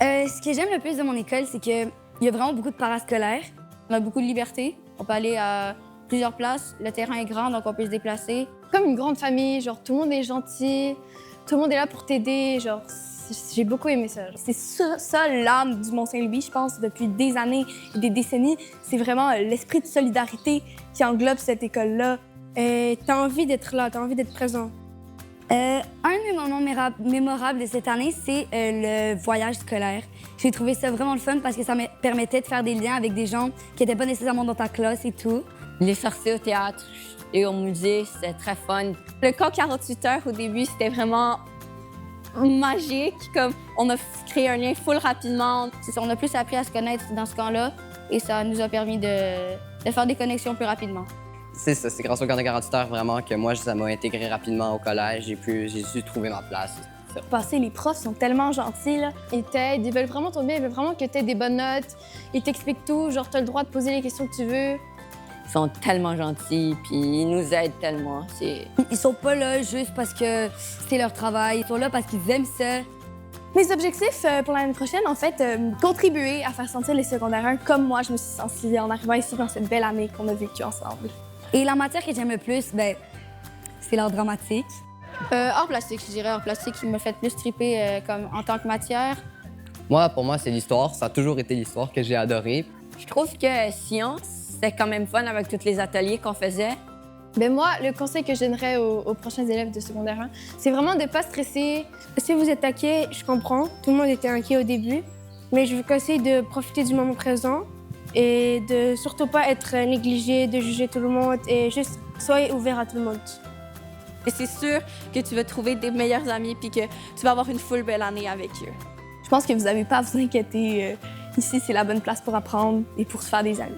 Ce que j'aime le plus de mon école, c'est qu'il y a vraiment beaucoup de parascolaires. On a beaucoup de liberté. On peut aller à plusieurs places. Le terrain est grand, donc on peut se déplacer. Comme une grande famille, genre tout le monde est gentil, tout le monde est là pour t'aider, genre j'ai beaucoup aimé ça. C'est ça l'âme du Mont-Saint-Louis, je pense, depuis des années et des décennies. C'est vraiment l'esprit de solidarité qui englobe cette école-là. T'as envie d'être là, t'as envie d'être présent. Un de mes moments mémorables de cette année, c'est le voyage scolaire. J'ai trouvé ça vraiment le fun parce que ça me permettait de faire des liens avec des gens qui n'étaient pas nécessairement dans ta classe et tout. Les sorties au théâtre et au musée, c'était très fun. Le camp 48 heures, au début, c'était vraiment magique. Comme on a créé un lien full rapidement. On a plus appris à se connaître dans ce camp-là et ça nous a permis de faire des connexions plus rapidement. C'est ça, c'est grâce au camp de 48 heures vraiment que moi, ça m'a intégré rapidement au collège. J'ai su trouver ma place. Les profs sont tellement gentils, là. Ils t'aident, ils veulent vraiment ton bien, ils veulent vraiment que tu aies des bonnes notes. Ils t'expliquent tout, genre tu as le droit de poser les questions que tu veux. Ils sont tellement gentils, puis ils nous aident tellement. Ils sont pas là juste parce que c'est leur travail. Ils sont là parce qu'ils aiment ça. Mes objectifs pour l'année prochaine, en fait, contribuer à faire sentir les secondaires 1 comme moi je me suis sentie en arrivant ici dans cette belle année qu'on a vécue ensemble. Et la matière que j'aime le plus, c'est l'art dramatique. Art plastique, je dirais. Art plastique qui me fait plus triper comme en tant que matière. Pour moi, c'est l'histoire. Ça a toujours été l'histoire que j'ai adoré. Je trouve que science, c'était quand même fun avec tous les ateliers qu'on faisait. Ben moi, le conseil que je donnerais aux prochains élèves de secondaire 1, c'est vraiment de ne pas stresser. Si vous êtes inquiet, je comprends. Tout le monde était inquiet au début. Mais je vous conseille de profiter du moment présent et de surtout pas être négligé, de juger tout le monde et juste soyez ouvert à tout le monde. Et c'est sûr que tu vas trouver des meilleurs amis puis que tu vas avoir une full belle année avec eux. Je pense que vous n'avez pas à vous inquiéter. Ici, c'est la bonne place pour apprendre et pour se faire des amis.